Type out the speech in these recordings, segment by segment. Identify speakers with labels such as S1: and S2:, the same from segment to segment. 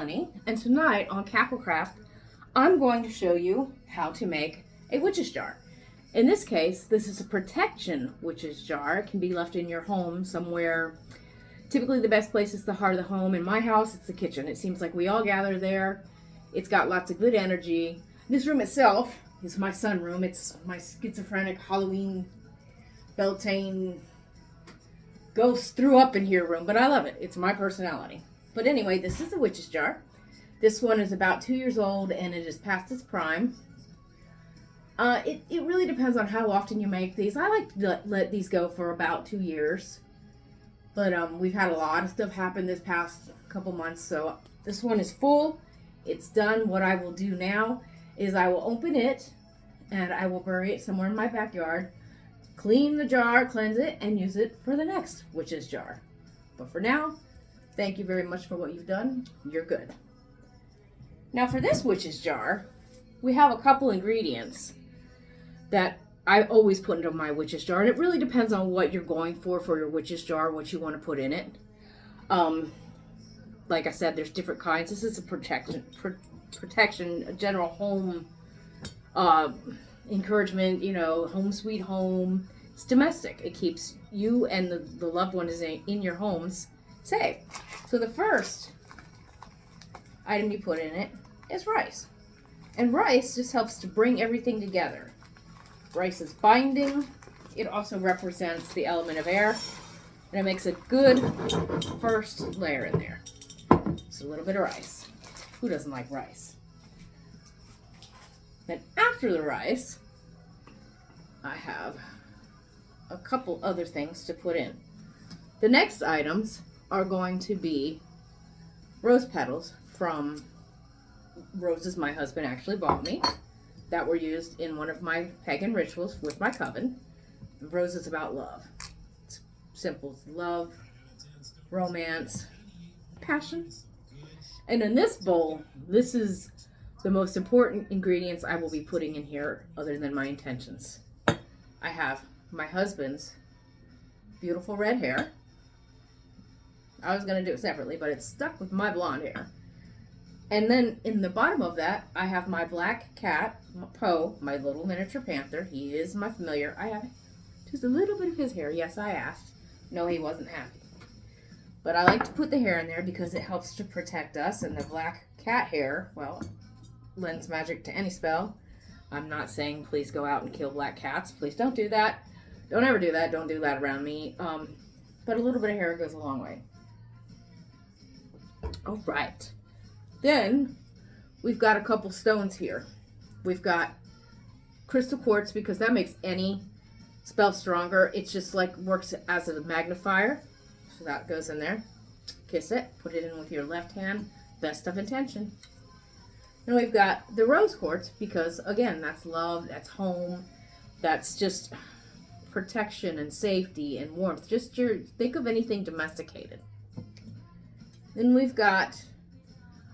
S1: Melanie, and tonight on Cackle Craft, I'm going to show you how to make a witch's jar. In this case, this is a protection witch's jar. It can be left in your home somewhere. Typically the best place is the heart of the home. In my house, it's the kitchen. It seems like we all gather there. It's got lots of good energy. This room itself is my sunroom. It's my schizophrenic Halloween Beltane ghost threw up in here room, but I love it. It's my personality. But anyway, this is a witch's jar. This one is about 2 years old and it is past its prime. It really depends on how often you make these. I like to let these go for about 2 years. But we've had a lot of stuff happen this past couple months. So this one is full. It's done. What I will do now is I will open it and I will bury it somewhere in my backyard. Clean the jar, cleanse it, and use it for the next witch's jar. But for now, thank you very much for what you've done. You're good. Now for this witch's jar, we have a couple ingredients that I always put into my witch's jar. And it really depends on what you're going for your witch's jar, what you want to put in it. Like I said, there's different kinds. This is a protection, a general home encouragement, home sweet home. It's domestic. It keeps you and the loved ones in your homes safe. So the first item you put in it is rice. And rice just helps to bring everything together. Rice is binding. It also represents the element of air. And it makes a good first layer in there. Just a little bit of rice. Who doesn't like rice? Then after the rice, I have a couple other things to put in. The next items are going to be rose petals from roses my husband actually bought me that were used in one of my pagan rituals with my coven. Rose is about love. It's simple. It's love, romance, passion. And in this bowl, this is the most important ingredients I will be putting in here other than my intentions. I have my husband's beautiful red hair. I was going to do it separately, but it's stuck with my blonde hair. And then in the bottom of that, I have my black cat, Poe, my little miniature panther. He is my familiar. I have just a little bit of his hair. Yes, I asked. No, he wasn't happy. But I like to put the hair in there because it helps to protect us. And the black cat hair, well, lends magic to any spell. I'm not saying please go out and kill black cats. Please don't do that. Don't ever do that. Don't do that around me. But a little bit of hair goes a long way. All right. Then we've got a couple stones here. We've got crystal quartz because that makes any spell stronger. It's just like works as a magnifier. So that goes in there. Kiss it. Put it in with your left hand. Best of intention. And we've got the rose quartz because, again, that's love, that's home, that's just protection and safety and warmth. Just think of anything domesticated. Then we've got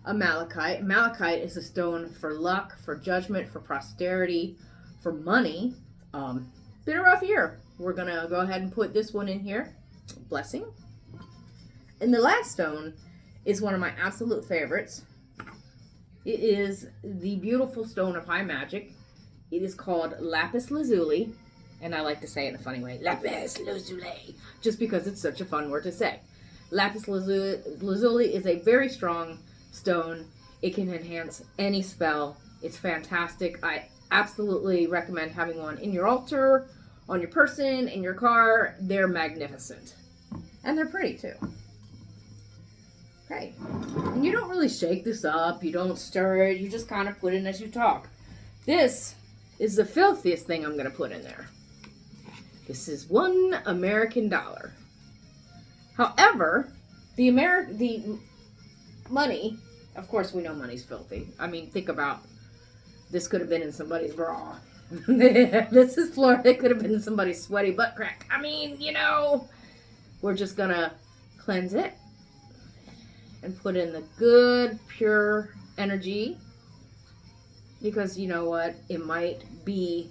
S1: a malachite. Malachite is a stone for luck, for judgment, for prosperity, for money. Been a rough year. We're going to go ahead and put this one in here. Blessing. And the last stone is one of my absolute favorites. It is the beautiful stone of high magic. It is called lapis lazuli. And I like to say it in a funny way. Lapis lazuli. Just because it's such a fun word to say. Lapis lazuli is a very strong stone. It can enhance any spell. It's fantastic. I absolutely recommend having one in your altar, on your person, in your car. They're magnificent. And they're pretty too. Okay. And you don't really shake this up. You don't stir it. You just kind of put it in as you talk. This is the filthiest thing I'm going to put in there. This is $1 American. However, the money, of course we know money's filthy. I mean, think about, this could have been in somebody's bra. This is Florida. It could have been in somebody's sweaty butt crack. I mean, we're just going to cleanse it and put in the good, pure energy. Because you know what? It might be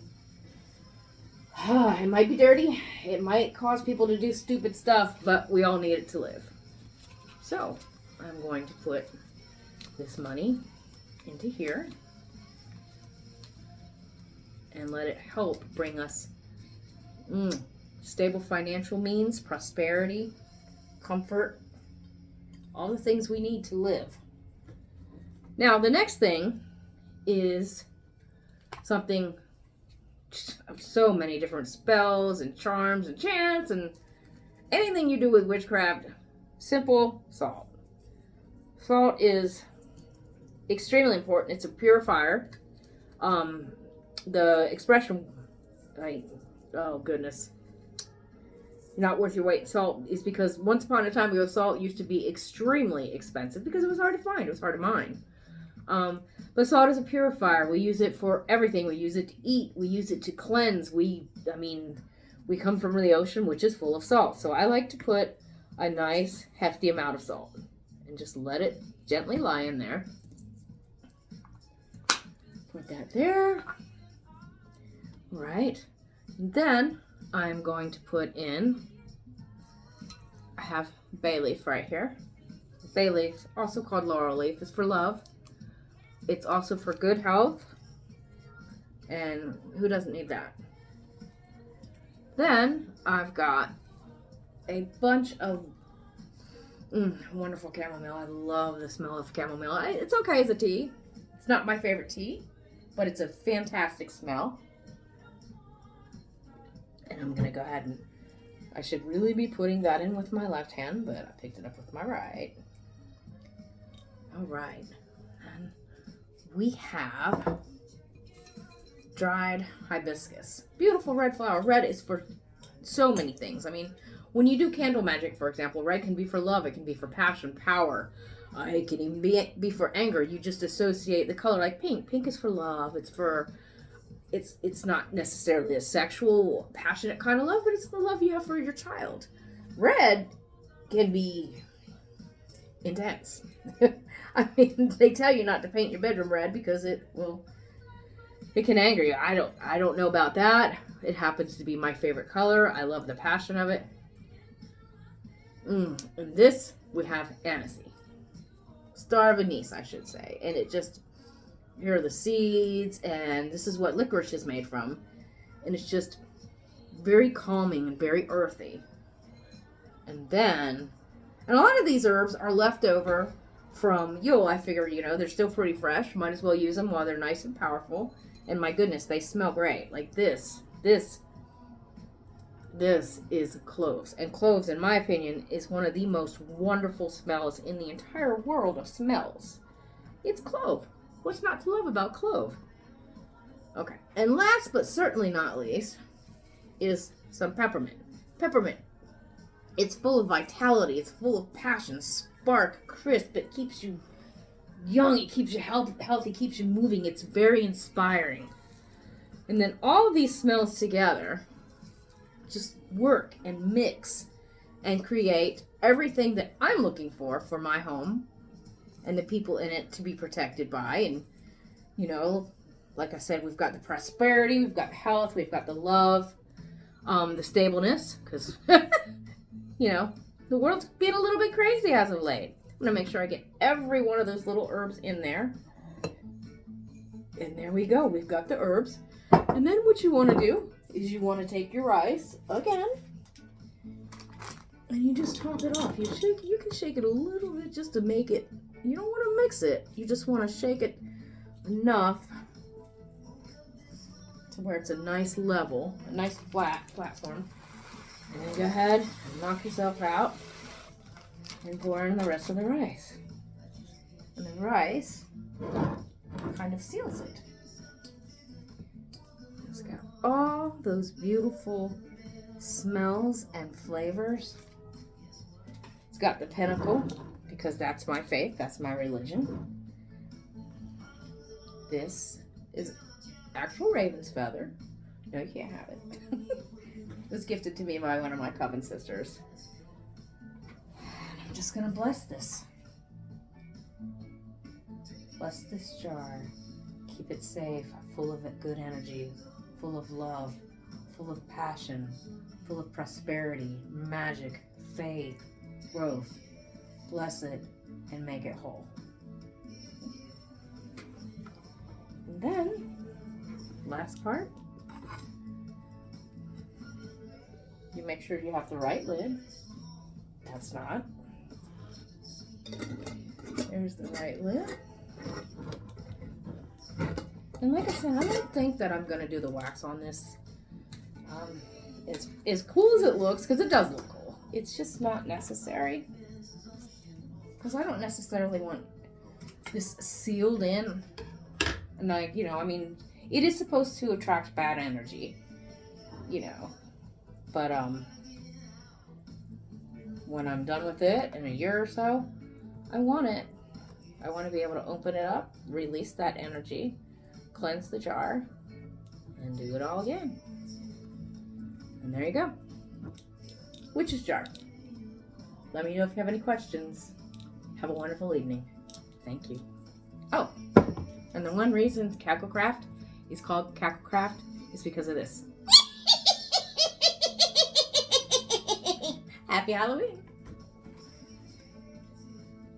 S1: dirty. It might cause people to do stupid stuff, but we all need it to live. So I'm going to put this money into here and let it help bring us stable financial means, prosperity, comfort, all the things we need to live. Now, the next thing is something, so many different spells and charms and chants and anything you do with witchcraft. Simple salt. Salt is extremely important. It's a purifier. The expression, oh goodness, not worth your weight in salt, is because once upon a time ago, salt used to be extremely expensive because it was hard to find. It was hard to mine. But salt is a purifier. We use it for everything. We use it to eat. We use it to cleanse. We come from the ocean, which is full of salt. So I like to put a nice hefty amount of salt and just let it gently lie in there. Put that there. Right. And then I'm going to put in, I have bay leaf right here. Bay leaf, also called laurel leaf, is for love. It's also for good health. And who doesn't need that? Then I've got a bunch of wonderful chamomile. I love the smell of chamomile. It's okay as a tea. It's not my favorite tea, but it's a fantastic smell. And I'm going to go ahead and, I should really be putting that in with my left hand, but I picked it up with my right. All right. And we have dried hibiscus. Beautiful red flower. Red is for so many things. I mean, when you do candle magic, for example, red can be for love. It can be for passion, power. It can even be for anger. You just associate the color like pink. Pink is for love. It's not necessarily a sexual, passionate kind of love, but it's the love you have for your child. Red can be intense. I mean, they tell you not to paint your bedroom red because it can anger you. I don't know about that. It happens to be my favorite color. I love the passion of it. And this, we have anise. Star of anise, I should say. And it just, here are the seeds, and this is what licorice is made from. And it's just very calming and very earthy. And then, and a lot of these herbs are left over from Yule. I figure, they're still pretty fresh. Might as well use them while they're nice and powerful. And my goodness, they smell great. Like this is cloves. And cloves, in my opinion, is one of the most wonderful smells in the entire world of smells. It's clove. What's not to love about clove? Okay. And last but certainly not least is some peppermint. Peppermint. It's full of vitality. It's full of passion, spark, crisp. It keeps you young. It keeps you healthy. Keeps you moving. It's very inspiring. And then all of these smells together just work and mix and create everything that I'm looking for my home and the people in it to be protected by. And, like I said, we've got the prosperity, we've got the health, we've got the love, the stableness, because, the world's been a little bit crazy as of late. I'm going to make sure I get every one of those little herbs in there. And there we go. We've got the herbs. And then what you want to do is you want to take your rice again, and you just top it off. You can shake it a little bit just to make it, you don't want to mix it. You just want to shake it enough to where it's a nice level, a nice flat platform. And then go ahead and knock yourself out and pour in the rest of the rice. And the rice kind of seals it. It's got all those beautiful smells and flavors. It's got the pinnacle, because that's my faith, that's my religion. This is actual raven's feather. No, you can't have it. It was gifted to me by one of my coven sisters. And I'm just going to bless this. Bless this jar. Keep it safe, full of good energy, full of love, full of passion, full of prosperity, magic, faith, growth. Bless it and make it whole. And then, last part, you make sure you have the right lid. That's not. There's the right lid. And like I said, I don't think that I'm going to do the wax on this. It's as cool as it looks, because it does look cool. It's just not necessary. Because I don't necessarily want this sealed in. And like, you know, I mean, it is supposed to attract bad energy. You know. But, when I'm done with it in a year or so, I want to be able to open it up, release that energy, cleanse the jar, and do it all again. And there you go. Witch's jar. Let me know if you have any questions. Have a wonderful evening. Thank you. Oh, and the one reason Cackle Craft is called Cackle Craft is because of this. Happy Halloween.